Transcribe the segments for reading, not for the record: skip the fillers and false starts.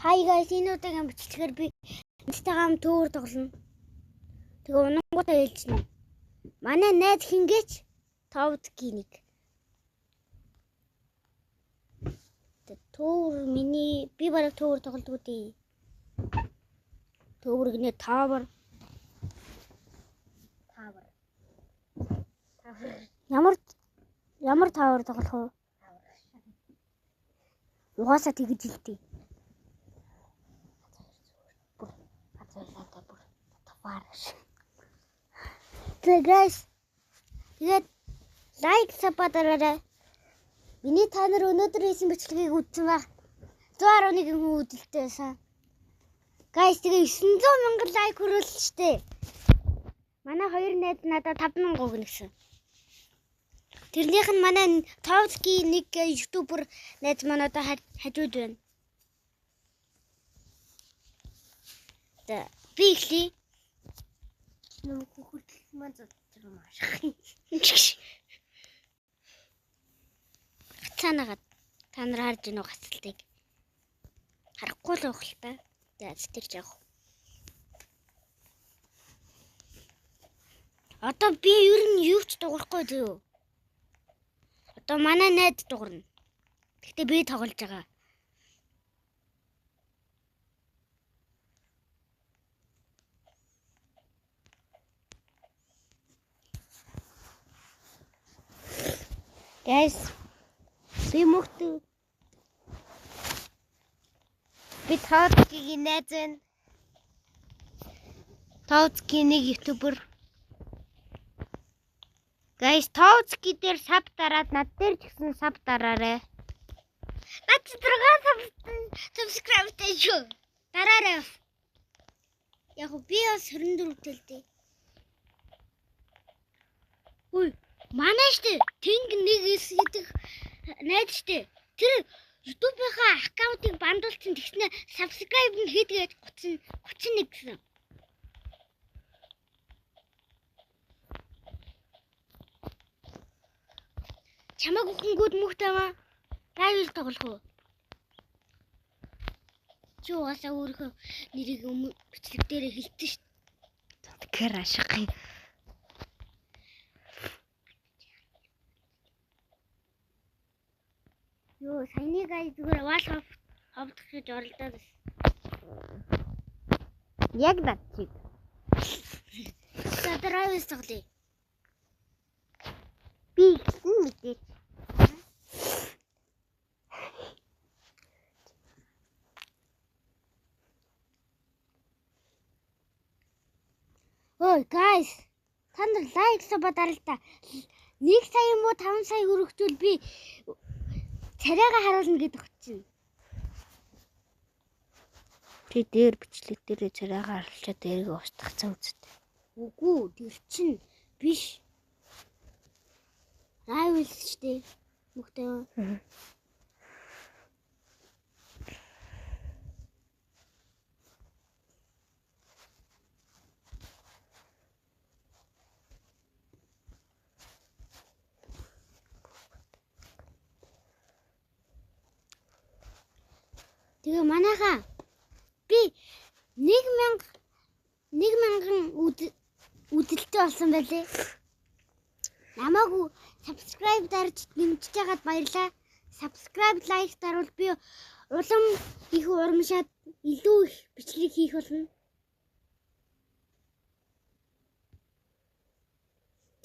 Hi guys, энэ удаагийн бичлэгээр би энэтэйгээс төөр тоглоно. Тэгээ унангуудаа хэлчихнэ. Манай найз хингээч товдгийн нэг. Төөр миний би бараг төөр тоглодог үү? Төөр гинэ тавар. Ямар тавар тоглох вэ? Угаасаа тэгж хэлтий. Тэгээ guys, тэгээд лайк сабадараарай. Миний та нар өнөөдөр хийсэн бичлэгийг үзсэн баг. 111 хүн үзэлтэй байсан. Guys, тэгээ 900 мянган лайк хүрүүлсэн штэ. Манай хоёр найз надад 5000 өгнөсөн. Тэрнийх нь манай Товский нэг ютубер найз манайдаа хажууд байна. Би ихлий. Нөгөө хөдөлгөөн маань зодчих юм ааших. Цаанагаад та нар харж гинөө гацалтыг. Харахгүй л байх л та. За тэр ч яах. Одоо би ер нь юу ч дуурахгүй зөө. Одоо манай найз дуурна. Гэхдээ би тоглож байгаа. Guys, би мөхтө. Би Товскигийн найз байна. Товский нэг ютубер. Guys, Товский дээр саб дараад над дээр ч гэсэн саб дараарай. Над 6 subscribe дэжүү. Дараарай. Яг би бас 24 төлдөө. Ой, манай штэ Тэнг нэг гэдэг найз штэ. Тэр YouTube-ийнхаа аккаунтыг бандуулсан тэгснэ subscribe нь хийдгээд 31 гэсэн. Чамаг өхөнгүүд мөхтэймаа лайв тоглох уу? Чи угаасаа өөрийнхөө нэрийг бичлэг дээр хэлсэн шүү дээ. Тэгэхээр ашигын. Йоо, саяны гай зүгээр вал ховдох гэж оролдоод байна. Яг над чиг. Садрайс тоглоё. Би гисэн мэдээ. Ой, guys. Та нар лайк сабадарал та. 1 сая юм уу 5 сая өргөжүүл би царайгаа харуулна гэдэг чинь. Тэ дээр бичлэг дээр царайгаа харуулчаад дээрээ устгах цаа үзтээ. Үгүй, тэр чинь биш. Лайв штэ. Мөхтэй. Тэгээ манайхаа би 1000 үзэлтэй болсон байлээ. Намаагүй subscribe дарж нэмж байгаад баярлаа. Subscribe like дарвал би улам их урамшаад илүү их бичлэг хийх болно.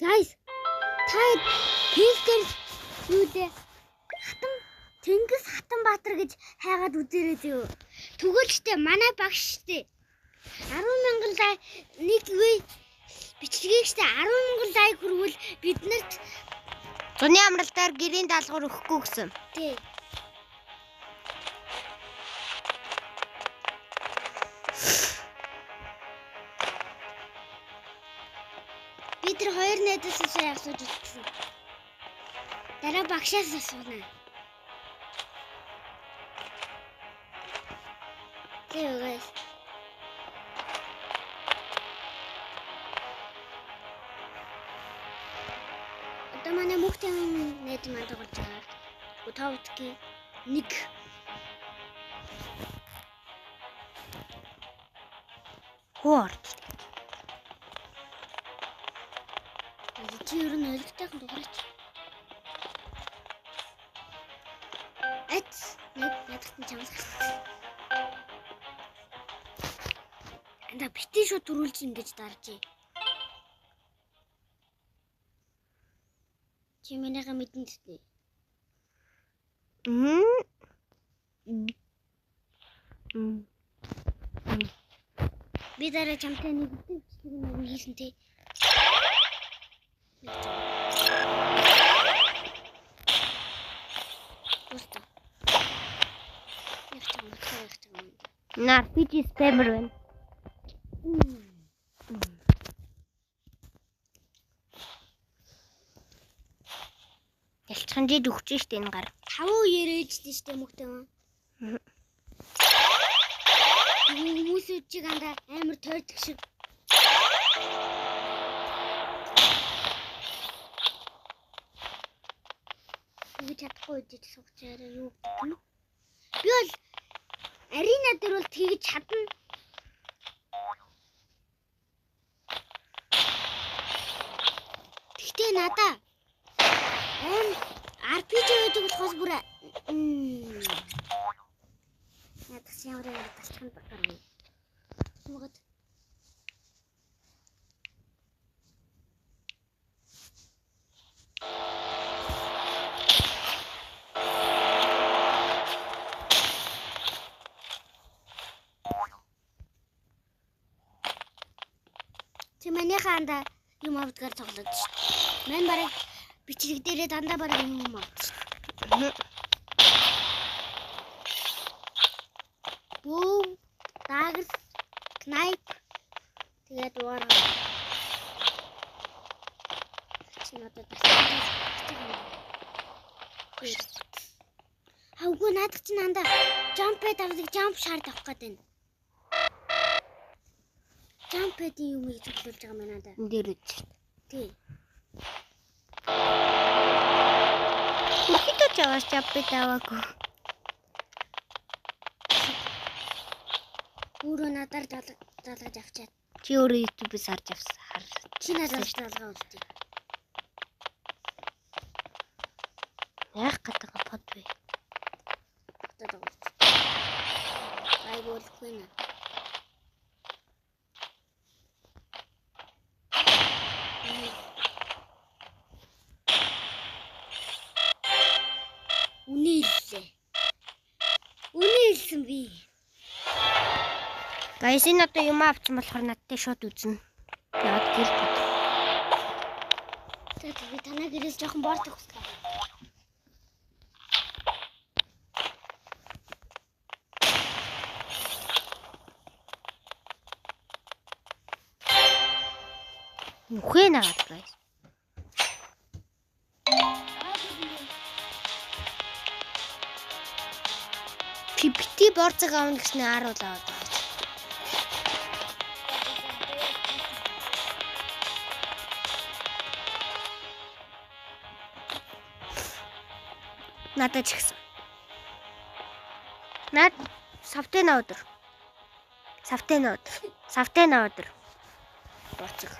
Guys, та хэлдэл юу дээ? Тэнгис Хатанбаатар гэж хайгаад үзээрэй зөө. Тэгвэл штэ манай багш штэ 100000 лайк нэг үе бичлэгийг штэ 100000 лайк хүрвэл биднэрт зуны амралтаар гэрийн даалгавар өгөхгүй гэсэн. Тий. Би тэр хоёр найзаас асууж үзсэн. Дараа багшаас асууна. Hey guys. Одоо манай мөхтэй найз маань тоглож байгаа. Товдгийн нэг. Хөө орж. Чи ер нь ойлгохтойхон дугаарч. Ядахт нь чамс гарсан. Анда битэн шууд төрүүлж ингэж даржээ. Чи минийхээ мэдэн дээ. Би дараа чамтай нэг бичлэг юм хийсэн те. Просто. На RPG spammer байна. Ялчхан жид өгч штэ энэ гар. 5 ярээжтэй штэ мөхтэй юм. Хүмүүсүүд чиг анда амар тойрдог шиг. Би чадахгүй гэж суугчаараа юу гэх юм. Би бол арена дээр бол тэгж чадна. Тэгтээ надаа RPG гэдэг болохоос бүр надад ямар юм тасчхан багтаа. Могод Манайхаа анда юм авдгаар тоглож. Мэн барыг бичлэг дээрээ дандаа барыг юм авч. Бүү, дагс, снайп. Тэгээд дуурай. Чи надад хавгүй наадах чинь анда jump pad авдаг jump shard авах гэдэг нь. Jump pad-ийн юм хийж өглөж байгаа юм надад. Энд дээр үз. Тий. Үргэлж аваад jump pad аваагүй. Өөрөө надаар залгаж авчаад. Чи өөрөө YouTube-ээс харж авсан. Чи надад залгаа үлдээ. Яах гэдэг под вэ? Батад авч. Айгуулгүй нэ. Үнэлсэн би. Гайс энэ одоо юм авсан болохоор надтай шууд үзнэ. Яад гэр бод. Тэгээд би танаа гэрээс жоохон борт өгсөн. Нүхээ нагаад гайс. Пипти борцог авна гэснээр харуулаад байгаа. Надад ч ихсэн. Наад савтена өдөр. Борцог.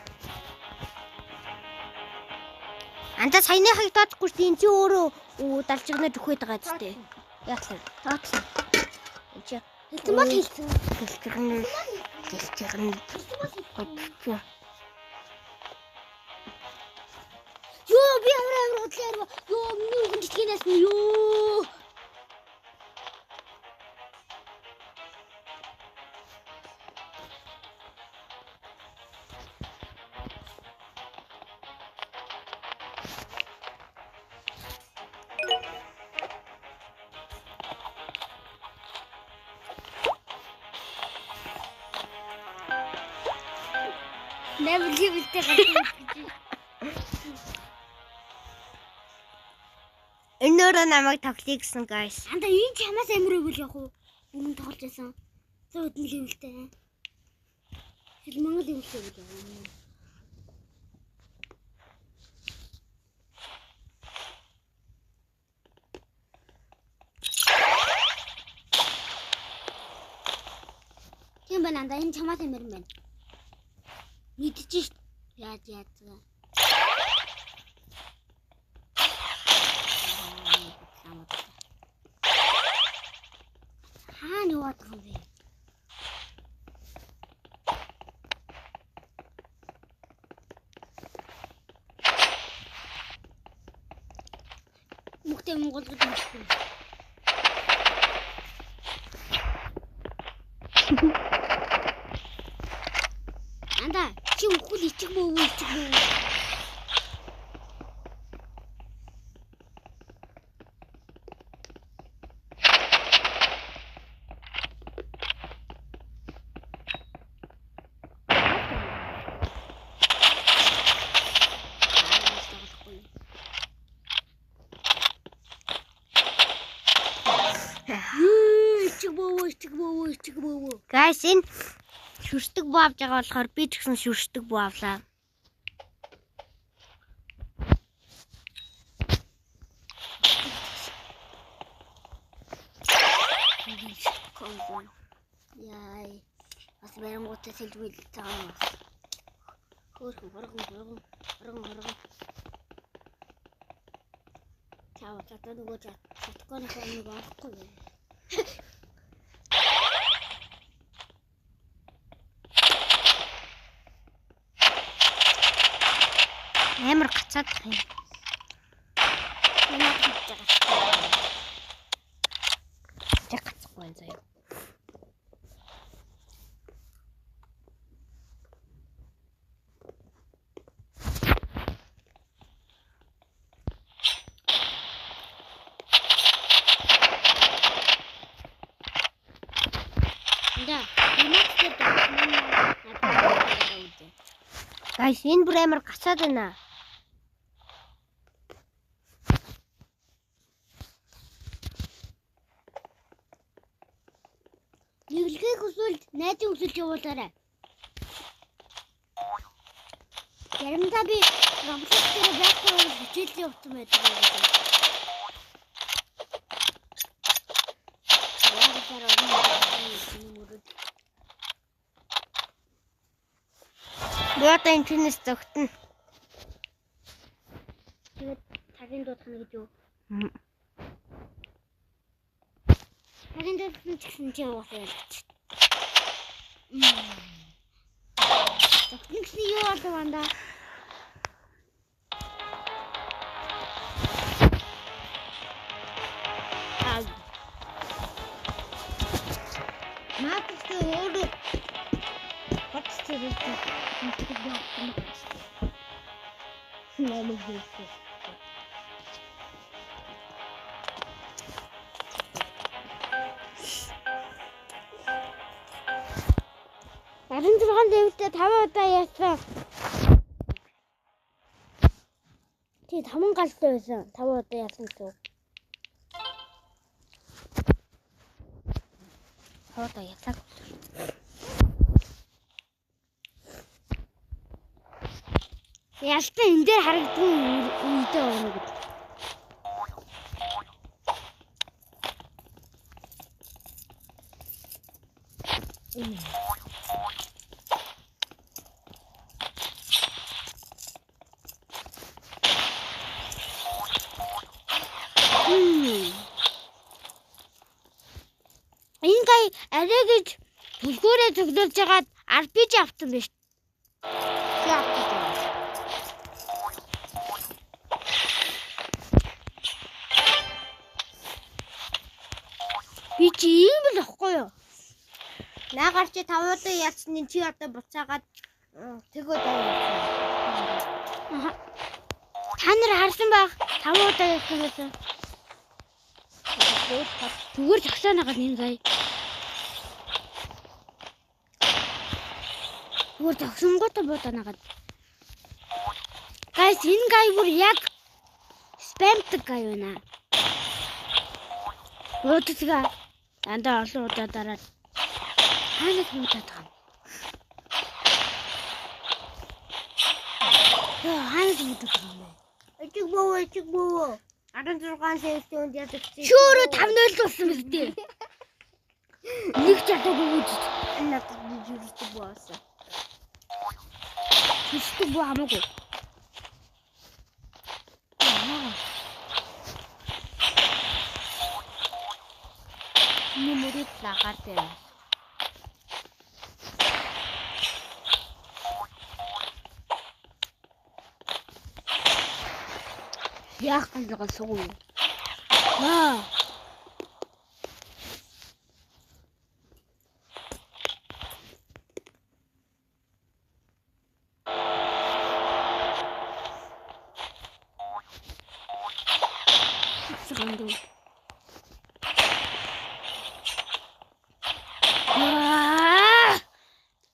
Анда саяныхыг тооцохгүй шүү дээ. Энд чи өөрөө далжигнаж өгөхөд байгаа зү. Яатлаа. Тооцсон. Энд хэлсэн бол хэлсэн. Гэлчгэн. Ёо би амар худлаар ёо миний үгэн жижигнээс нь ёо. Нэвлэвэлтэй гарсан. Энөөрөө намайг тоглоё гэсэн guys. Анда энэ чамаас амар өгөл явах уу? Өмнө тоглож байсан. За өдөн левэлтэй. Хэл Монгол левэлтэй үү? Тийм байна анда энэ чамаас амар юм байна. Мэдчихэж яаж яадаг. Хаана яваад байгаа юм бэ? Мөхтэй Монголд ирсэн. Анда чи үхэл ичиг мөө. Ичиг мөө. Guys, энэ шүрстэг буу авч байгаа болохоор би ч гэсэн шүрстэг буу авлаа. Яй. Бас барингуудтай сэлбэл цаа. Хөргөн. Чаа чатаа нөгөө чатконы нэг авахгүй. Амар гацаад юм. Тэг гацхгүй юм заяа. Guys, энэ бүр амар гацаад байна. Нэглэхийг хүсвэл найзын хүсэлж явуулаарай. Заримдаа би ромлог дээр байхгүй хичээлээ явуулсан байдаг. Бөөдөө интернет зөгтөн. Тэгээд цагийн дуутах гэж юу? Цагийн дуутах нь ч гэсэн чи явуулсан ялч. Зөгтөн гэсэн юу болов анда? Мааттай өөрөө Хатцэрэг Арин зургаан дэвтэ 5 удаа яасан. Тий 5 галтай байсан. 5 удаа яасан шүү. 5 удаа яасан. Ялтай энэ дээр харагдсан үедээ өгнө гэж. Энэ гай арай гэж бүлгүүрээ зөвлөж жагаад RPG авсан биз. Би чи ийм л ахгүй юу? Наагаар чи 5 удаа ялцны чи одоо буцаагаад тэгөө даа. Та нар харсан баг 5 удаа ялсан байсан. Зүгээр зогсоо нагаад энэ гай. Зүгээр зогсонготой бодоо нагаад. Guys, энэ гай бүр яг спамдаг гай байна. Бодцгаа андаа олон удаа дараад хаана хэмтээд байгаа юм. Хаана хэмтээд байгаа юм бэ? Ичиг боо. 16 саяны ядаг чи. Шөөрө 5-0 болсон мэт дээ. Нэг ч ятаагүй гэж. Энэ надад жирч боосон. Тэсдэг боо хамаагүй. Нүмүрит лагаатай. Яах галгалсгүй. Аа. Сгэнду.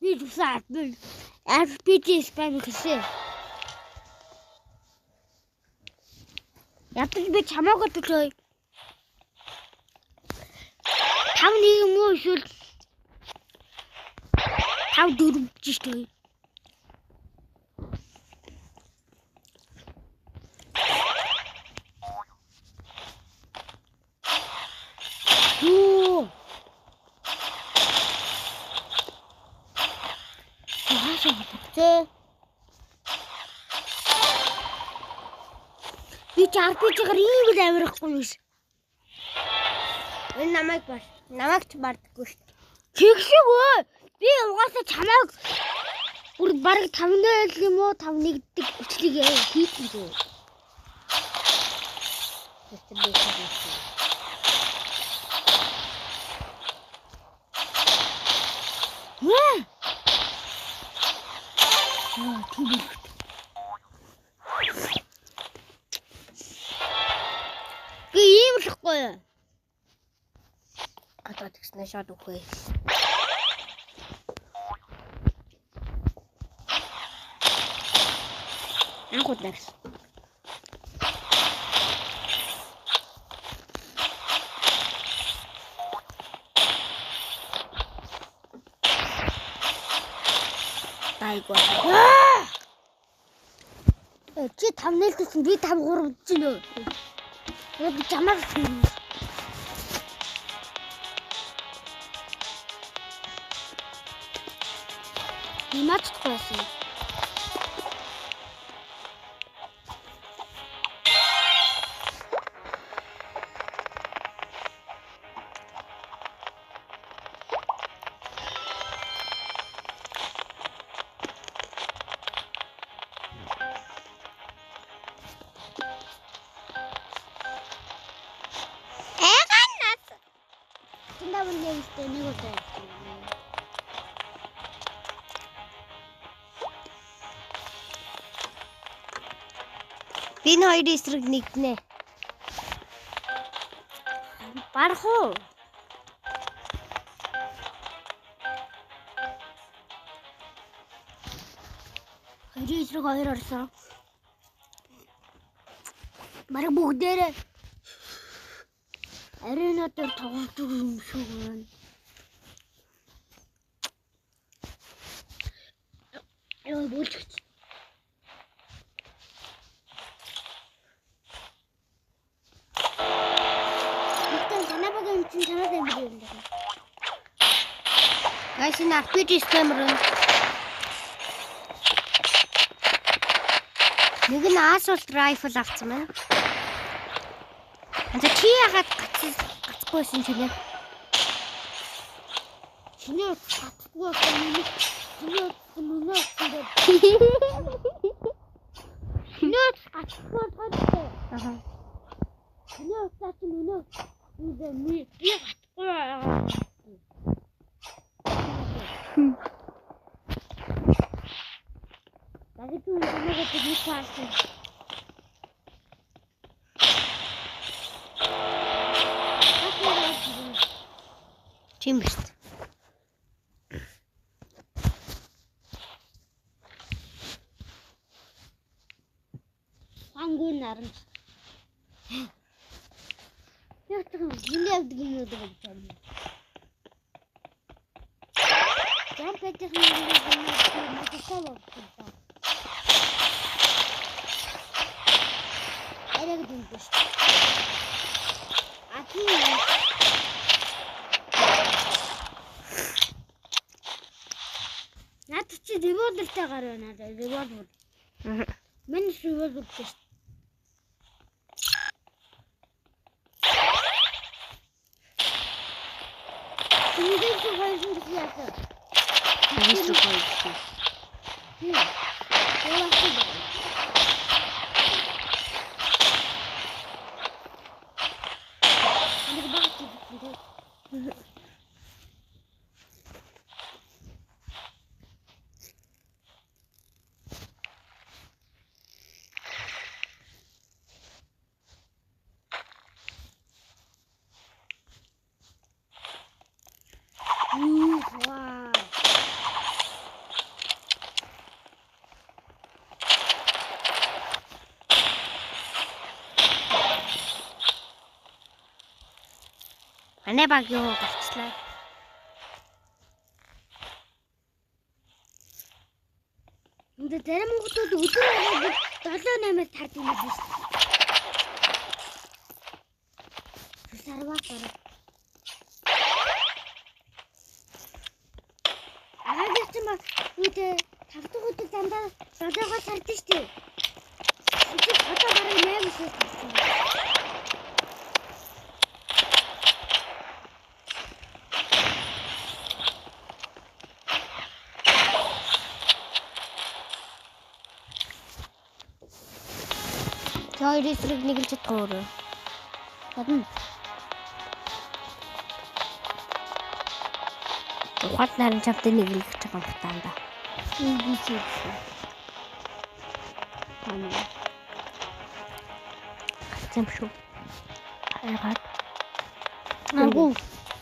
Би зүсаад би RPG спам гэсэн. Ятаж би чамаагүй төлөө. 5-1 муу эсвэл 5-4 жиштэй. Юу? Зэ. Би RPG-гаар ийм л амирахгүй юм шиг. Энэ намайг бар. Намайг ч бардаггүй шүү дээ. Тэгшгүй. Би угаасаа чамайг бүр бараг 5-0 юм уу 5-1-дэг хүчлийг хийсэн дээ. Маа. Тийм. Би ийм л хгүй. Одоо тэгснэ шууд үхвэ. Анхуд нагс. Тайгоо. Чи 5-0 гэсэн би 5-3 гэж нөө. Яг чамаар Нэмач байсан. Нэг удаа. Би энэ хоёрын эсрэг нэгднэ. Барах уу? Хоёрын эсрэг хоёр орсон. Бараг бүгдээрээ аренатор тоглож юм шиг байна. Яа болчих. Guys, энэ RPG scammer. Нэг нь assault rifle авсан байна. Анта чи ягаад гацгүйсэн ч нэ. Чиний татгүй юм. Чиний мөнөө гэдэг. Чиний татгүй гэдэг. Аха. Чиний татгүй мөнөө. Үгүй ми татгүй. Дагаж юу нэг тийм фаасан. Тийм биз. Ангуу наран. Яг тийм явдаг юм уу гэж байна. Жамп хийх юм уу? Арайг дэмжиж. Наад чи револвертэй гар байна. Револвер. Мен револвер гэж. Тэнийг ч гойсон гэж яасан. Таньс гойсон. Wow. Манай баг юу гарчлаа. Энд зарим хүмүүс өдөр аваад 7-8-аар тард юм биш. Сарваа гараа. Агаас ч маа үдэ 5 дахь өдөр дандаа 7-оор сардсан шүү дээ. Өдөр одоо бараг 8 шээ тарсан. Хоёр эсрэг нэг л чадах өөрөө. Гадна. Ухаат наран чамтай нэг л гэж байгаа юм таанда. Би ч юм. Зам шүү. Хайгаад. Агуу.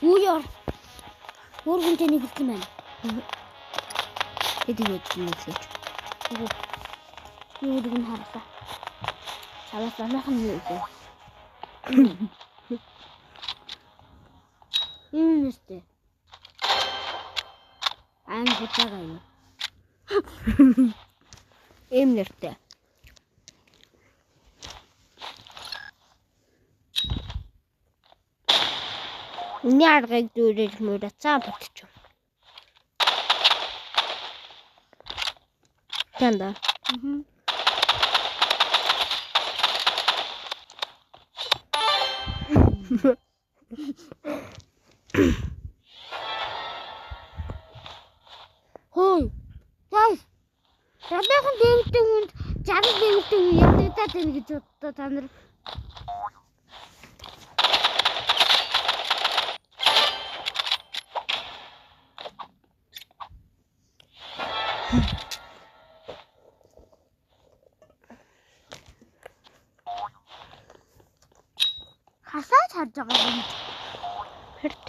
Юу яар? Өөргөнтэй нэг л юм байна. Эдгээр зүйлсэж. Агуу. Юу гэдэг нь харлаа. Алаас амархан юу вэ? Юм нэстэ. Бутаага юм. Эм нэртэй. Няргыг дүүрэж мөрөцөө бутчих. Танда. Хөөе. Guys. Радаахан дэмтэй хүнд 60 дэмтэй хүн ядагдаад байна гэж боддоо та нар. Хасаач харж байгаа юм. Хэрт.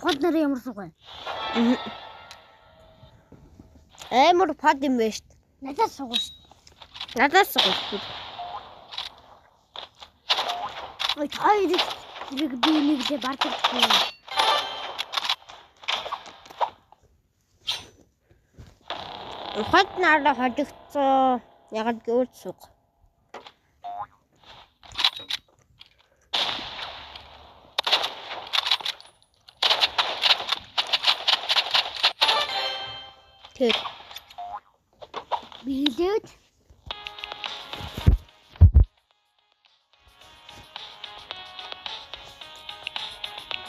Хот нар ямар сугай. Амар пад юм байна шүү. Надад сугай шүү. Надад сугай шүү. Ой, хайр зэрэг би нэг дэ бардаг. Хот нараа хожигцоо. Яг л өөр суг. Тэр билээд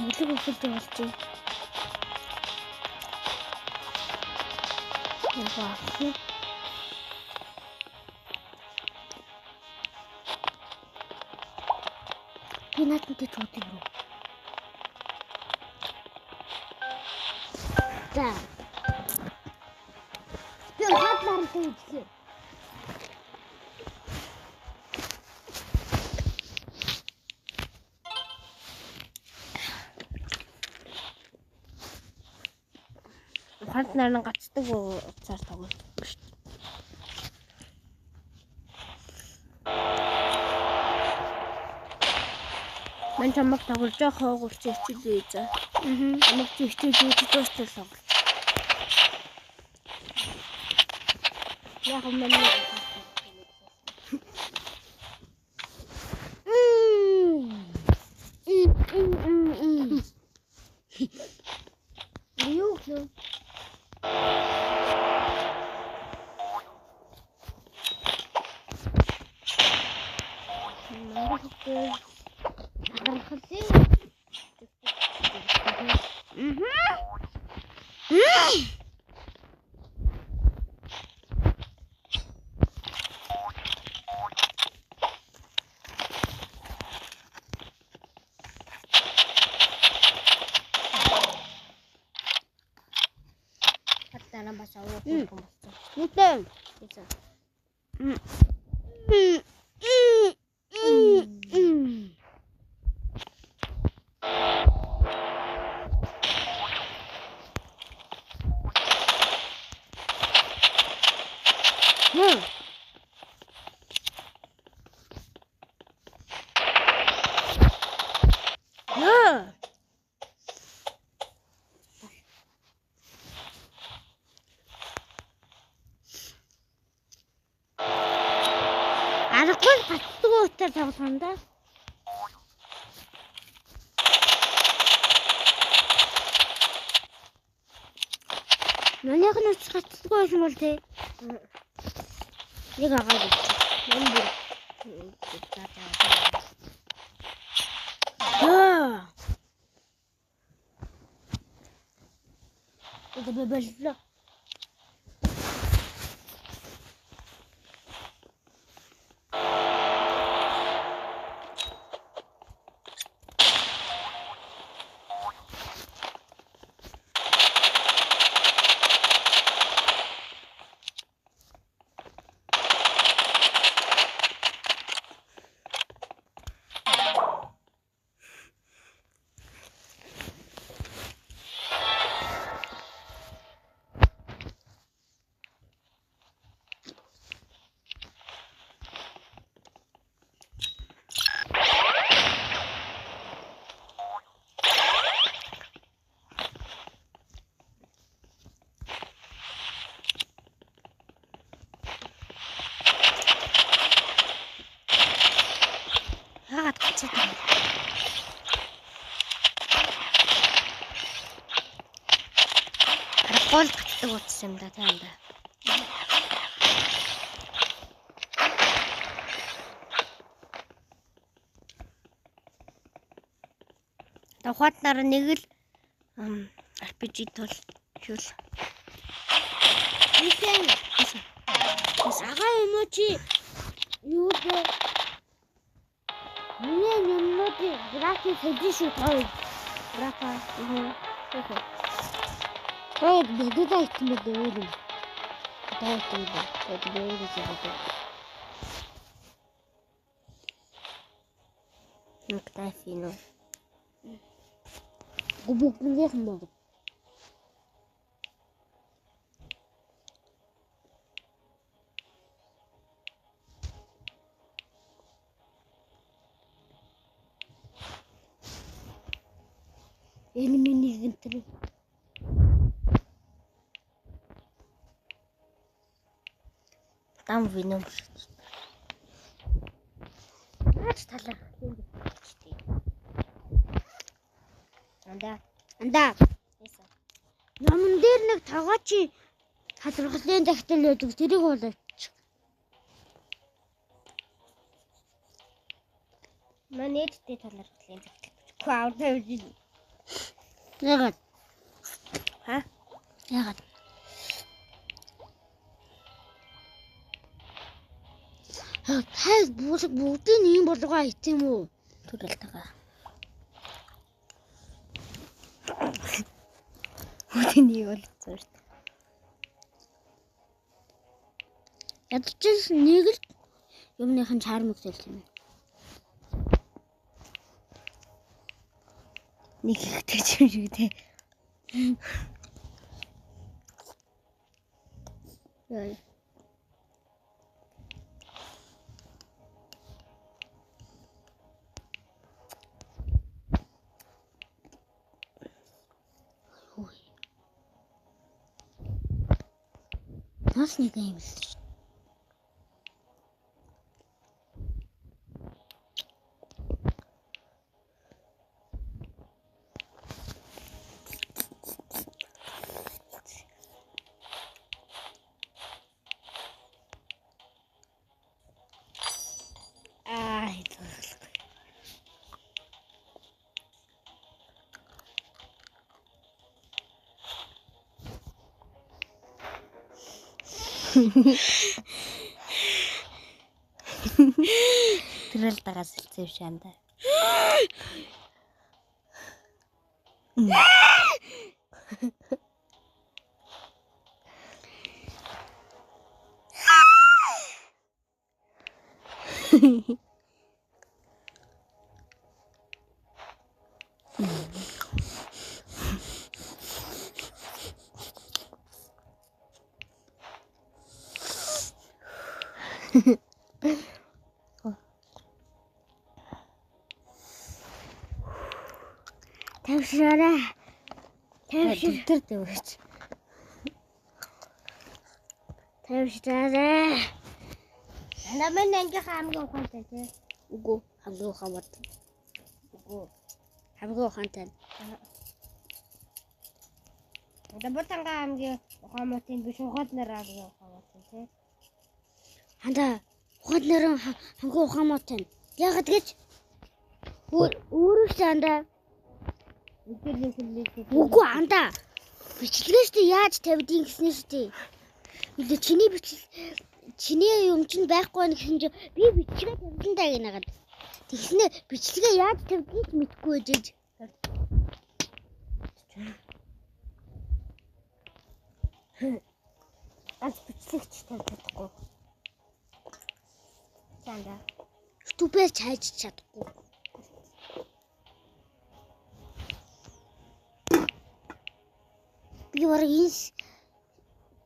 нэлэг өсөлт болчих. Яа. Би наатантай чууддаг руу. За. Би хадлаар хийчихээ. хант наран гацдаг уцаар тоглодог шүү дээ. Мань чамаг тоглож байгаа хооголч хичээлээ за. Чамаг хичээлээ дуустал тоглож. Яг өмнө юу вэ? Таран бас авах юм болсон. Үгүй. Ийцэн. Аргагүй гацдаг утаар тоглосон да. Манайх нь гацдаг байсан бол тий. Нэг агаад ирчих. Мөн это бэбэлло. Гол гацдаг утсан юм да тийм да. Тухайд нар нэг л RPG тул шүүл. Ийсэн. Сага юм уу чи? Юу бэ? Миний юмнууд график хэдий шүү тоо. График. Ой, бэдэ айтсан бэ өөр юм. Таасан бэ. Тэгээд өөр юм байна. Нэг тафино. Губүгнийх юм байна. Миний гэнтэр. Там вином. Наач талаа. Анда. Номон дээр нэг тагоочи хадгалын захидал байдаг. Тэрийг болооч. Манэдтэй талархлын захидал. Кваудэр. Ягаад? Ха? Ягаад? Хай бүгдийн ийм болгоо итем үү? Төрөл тагаа. Бүгдийн ийм болцсон шүү дээ. Ядчих нэг л юмныхан чарм өгсөн юм. Нэг ихтэй ч юм шиг дээ. Яа. Нас нэг юм л. Тэрэл дагаас хэлцээв шаанда. Тавшраарай. Тавшир. Тэр дэвэж. Тавшраарай. Намын ангийнхаа хамгийн ухаантай тий. Үгүй хамгийн ухаантай. Үгүй. Хамгийн ухаантай. Даботанга хамгийн ухаантай биш ухаад нар хамгийн ухаантай тий. Ханда ухаан нэрэн хамгийн ухаантай. Ягаад гэж өөрөө хандаа. Үгүй хандаа. Бичлэгээ штэ яаж тавьдгийг гэснэ штэ. Үлээ чиний юм чинь байхгүй нэг гэсэн чинь би бичлэгээ тавьсан даа гинэгээд. Тэгснэ бичлэгээ яаж тавьдгийг мэдэхгүй ээжэж. Ганц бичлэгч тавьдаггүй. Чанда. YouTube-ээр чайж чадахгүй.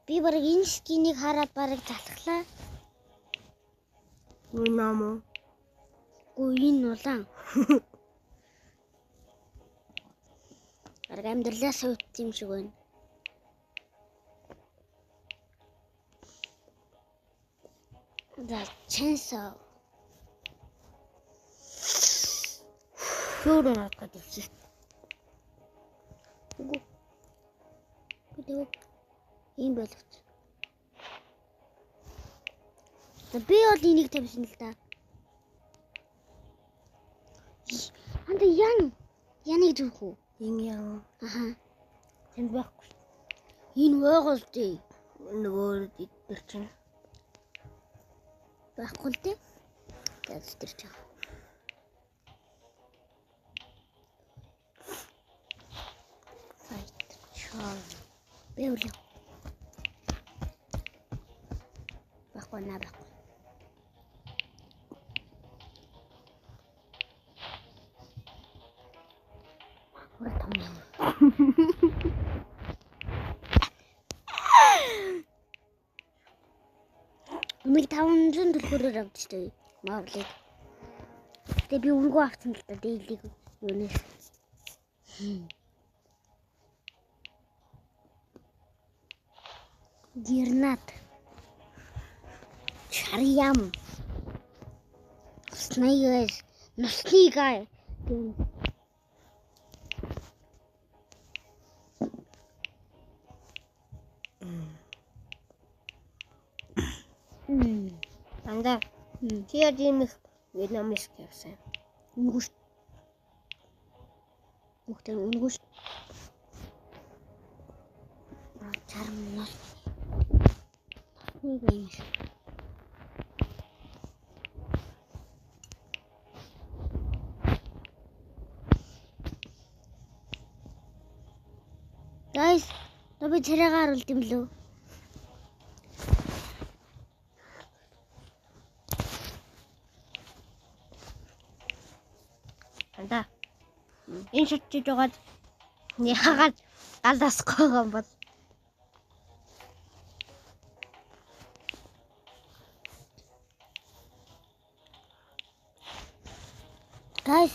Би бараг энэ скинийг хараад бараг залхлаа. Юу намо? Үгүй энэ улаан. Бараг амьдралаас өвт юм шиг байна. За чэнсаа. Шүүрэн атгаад ирсэн. Үгүй. Бид ийм боловч. Би бол энийг тавьсан л да. Ханда яныг зүрх үү? Яа. Аха. Тэнд байхгүй. Энэ ойгол дээ. Нөгөө идэр чинь. Байхгүй л дээ. Тэгж тэр чинь. Fight. Char. Бэвлээ. Байхгүй наа байхгүй. Урд том юм. Өмнө 500 төгрөгөөр авчихсан. Мавлыг. Тэгээ би өнгөө авсан л да дийлийг юунаас. Гернат. Чарьям. Снайгер. Носнигай. Анда. Тэр юм Вьетнамс гэсэн. Үнгүш. Бүгд үнгүш. Чармнаас. Носнигай. Guys, таби царайгаа харуулт юм лөө. Анда. Энэ шатж жагаад яагаад галаасгүй юм бол. Guys,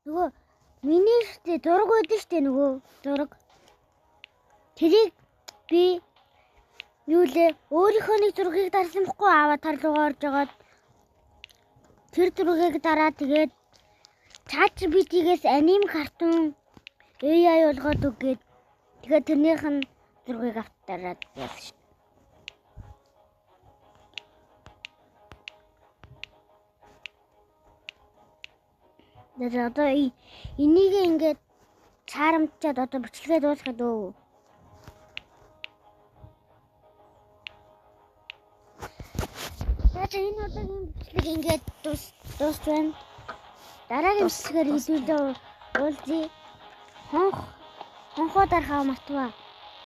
нөгөө миний штэ зураг байдаг штэ нөгөө зураг. Тэрийг би юу лээ өөрийнхөө нэг зургийг дарсан байхгүй аватар руугаа орж агаад тэр зургийг дараа тэгээд ChatGPT-гээс аним картун AI болгоод өггээд тэгээд тэрнийх нь зургийг автараад яасан. Тэгээд одоо энийг ингээд цаарамчаад одоо бичлэгээ дуусгаад өө. энэ удаагийн бичлэг ингээд дуусна. Дараагийн бичлэгээр хэдүүлээ уулзъя. Хонхоо дарахаа мартваа.